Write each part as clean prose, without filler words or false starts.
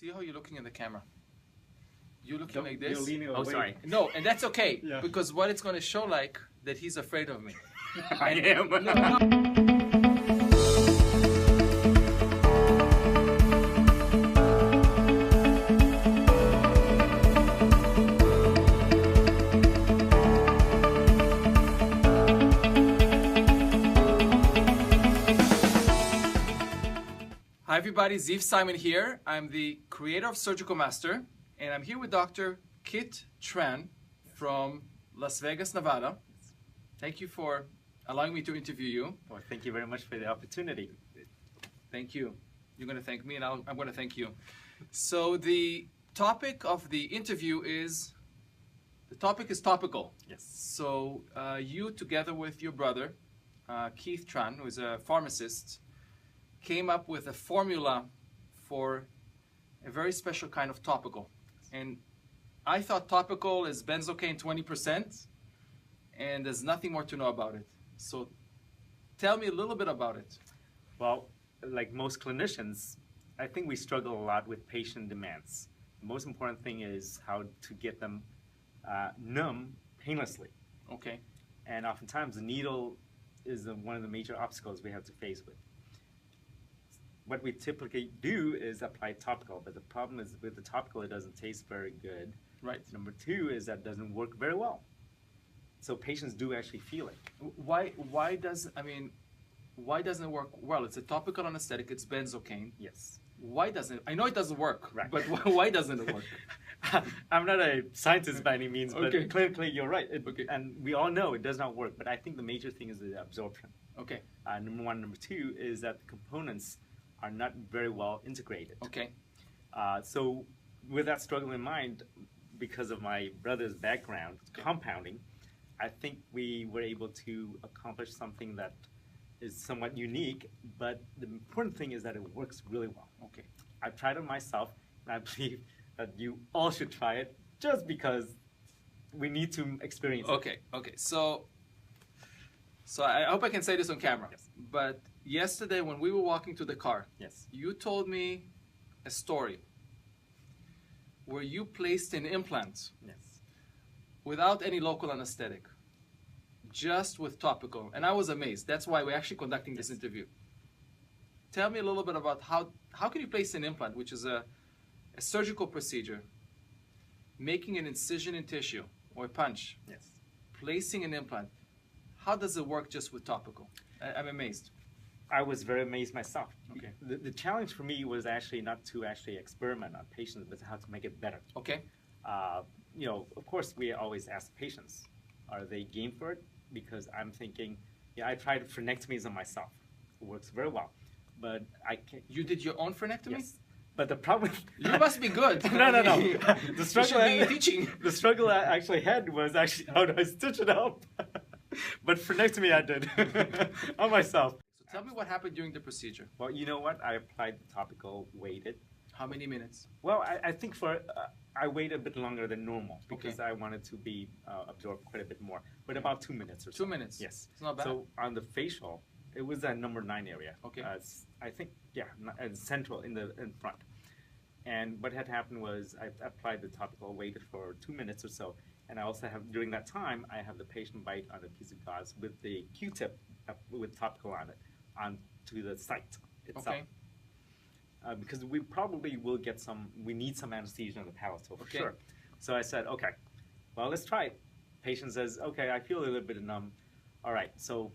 See how you're looking in the camera? You're looking like this. You're leaning away. Oh, sorry. No, and that's okay, Yeah. because what it's going to show like that he's afraid of me. I am. Hi everybody, Ziv Simon here. I'm the creator of Surgical Master, and I'm here with Dr. Kit Tran from Las Vegas, Nevada. Thank you for allowing me to interview you. Well, thank you very much for the opportunity. Thank you. You're going to thank me, and I'm going to thank you. So the topic of the interview is, topical. Yes. So you, together with your brother, Keith Tran, who is a pharmacist, came up with a formula for a very special kind of topical. And I thought topical is benzocaine 20%, and there's nothing more to know about it. So tell me a little bit about it. Well, like most clinicians, I think we struggle a lot with patient demands. The most important thing is how to get them numb painlessly. Okay. And oftentimes the needle is one of the major obstacles we have to face with. What we typically do is apply topical, but the problem is with the topical, it doesn't taste very good. Right. Number two is that it doesn't work very well. So patients do actually feel it. Why doesn't it work well? It's a topical anesthetic, it's benzocaine. Yes. Why doesn't it? I know it doesn't work, Right. but why doesn't it work? I'm not a scientist by any means, but Okay. clinically you're right. Okay. And we all know it does not work, but I think the major thing is the absorption. Okay. Number one. Number two is that the components are not very well integrated. Okay. So with that struggle in mind, because of my brother's background, compounding, I think we were able to accomplish something that is somewhat unique, but the important thing is that it works really well. Okay. I've tried it myself, and I believe that you all should try it just because we need to experience it. Okay. Okay. So I hope I can say this on camera. Yes. But yesterday when we were walking to the car, Yes. you told me a story where you placed an implant Yes. without any local anesthetic, just with topical, and I was amazed. That's why we're actually conducting this interview. Tell me a little bit about how can you place an implant, which is a surgical procedure, making an incision in tissue or a punch, Yes. placing an implant. How does it work just with topical? I'm amazed. I was very amazed myself. Okay. The challenge for me was actually not to actually experiment on patients, but how to make it better. Okay. Of course, we always ask patients, are they game for it? Because I'm thinking, I tried frenectomies on myself. It works very well, but I can't. You did your own frenectomy? Yes. But the problem. You must be good. No. The You struggle. should be teaching. The struggle I actually had was actually how do I stitch it up? But frenectomy I did on myself. So tell me what happened during the procedure. Well, you know what? I applied the topical, waited. How many minutes? Well, I think I waited a bit longer than normal because Okay. I wanted to be absorbed quite a bit more, but about 2 minutes or so. 2 minutes. Yes. It's not bad. So on the facial, it was that number 9 area. Okay. I think, central in front. And what had happened was I applied the topical, waited for 2 minutes or so, and I also have, during that time, I have the patient bite on a piece of gauze with the Q-tip with topical on it, onto the site itself. Okay. Because we probably will get we need some anesthesia on the palatal for Okay. sure. So I said, okay, well, let's try it. Patient says, okay, I feel a little bit numb. All right, so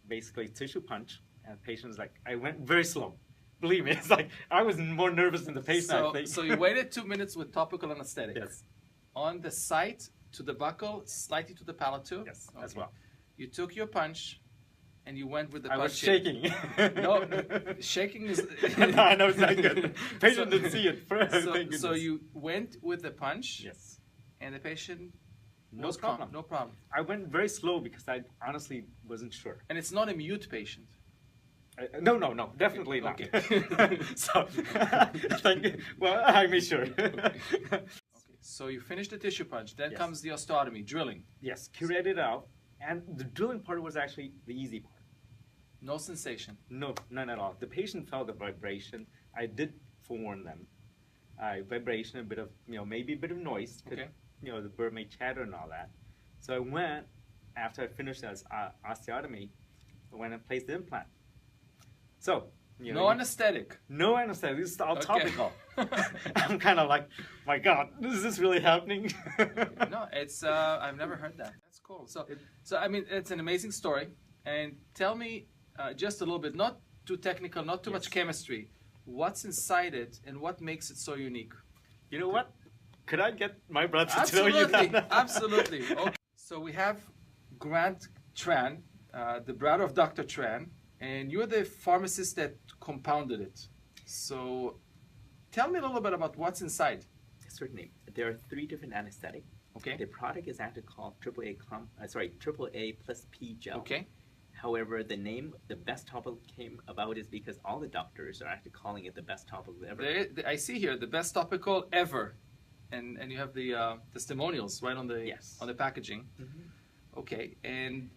basically tissue punch, and patient's like, I went very slow. Believe me, it's like I was more nervous than the patient, I think. So you waited 2 minutes with topical anesthetic. Yes. On the site to the buccal, slightly to the palate. Yes, as well. You took your punch, and you went with the I punch. was shaking. No, shaking is. No, I know it's not good. Patient didn't see it first. thank So goodness. you went with the punch. Yes. And the patient. No problem. No problem. I went very slow because I honestly wasn't sure. And it's not a mute patient. No, definitely not. Okay. So, thank you. Well, I made sure. Okay. So you finish the tissue punch. Then Yes. comes the osteotomy, drilling. Yes, curate it out. And the drilling part was actually the easy part. No sensation. No, none at all. The patient felt the vibration. I did forewarn them. vibration, a bit of, maybe a bit of noise. Okay. The bird may chatter and all that. So I went, after I finished this osteotomy, I went and placed the implant. So, no anesthetic. No anesthetic. This is all Okay. topical. I'm kind of like, my God, is this really happening? No, it's I've never heard that. That's cool. So I mean, it's an amazing story. And tell me just a little bit, not too technical, not too much chemistry. What's inside it, and what makes it so unique? You know what? Could I get my brother to tell you that? Absolutely. Okay. So we have Grant Tran, the brother of Dr. Tran, and you're the pharmacist that compounded it. So tell me a little bit about what's inside. Certainly. There are 3 different anesthetics. Okay. The product is actually called AAA plus P gel. Okay. However, the name, the best topical came about is because all the doctors are actually calling it the best topical ever. I see here the best topical ever, and you have the testimonials right on the on the packaging. Mm-hmm. Okay, and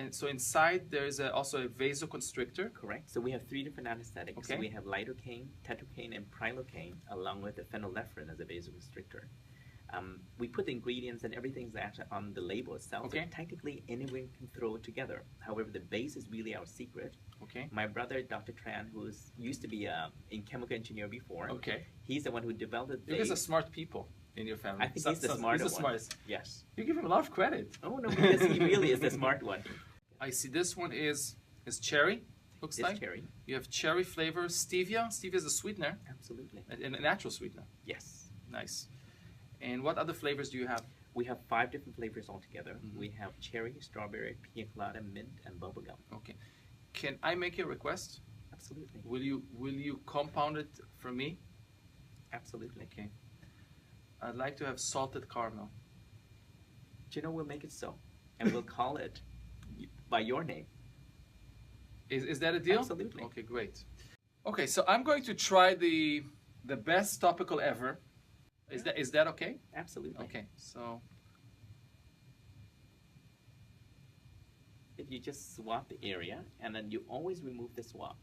so inside there is also a vasoconstrictor. Correct. So we have 3 different anesthetics. Okay. We have lidocaine, tetracaine, and prilocaine, along with the phenylephrine as a vasoconstrictor. We put the ingredients and everything's actually on the label itself. Okay. So technically, anyone can throw it together. However, the base is really our secret. Okay. My brother, Dr. Tran, who used to be in chemical engineer before. Okay. He's the one who developed the base. You guys are smart people in your family. I think he's the smartest one. Yes. You give him a lot of credit. Oh no, because he really is the smart one. I see this one is cherry. Looks It's like cherry. You have cherry flavor, stevia. Stevia is a sweetener. Absolutely. A natural sweetener. Yes. Nice. And what other flavors do you have? We have 5 different flavors altogether. Mm-hmm. We have cherry, strawberry, pina colada, mint, and bubblegum. Okay. Can I make a request? Absolutely. Will you compound it for me? Absolutely. Okay. I'd like to have salted caramel. Do you know, we'll make it so, and we'll call it by your name. Is that a deal? Absolutely. Okay, great. Okay, so I'm going to try the best topical ever. Is that okay? Absolutely. Okay, so if you just swab the area, and then you always remove the swab.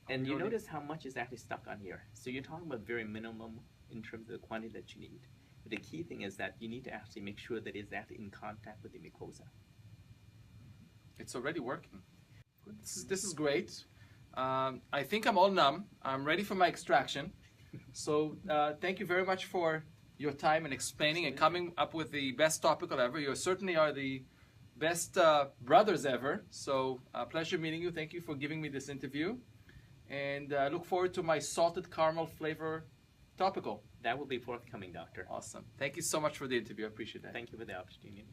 And you notice how much is actually stuck on here. So you're talking about very minimum in terms of the quantity that you need. But the key thing is that you need to actually make sure that it's actually in contact with the mucosa. it's already working. This is great. I think I'm all numb. I'm ready for my extraction. So thank you very much for your time and explaining and coming up with the best topical ever. You certainly are the best brothers ever. So pleasure meeting you. Thank you for giving me this interview. And I look forward to my salted caramel flavor topical. That will be forthcoming, Doctor. Awesome. Thank you so much for the interview. I appreciate that. Thank you for the opportunity.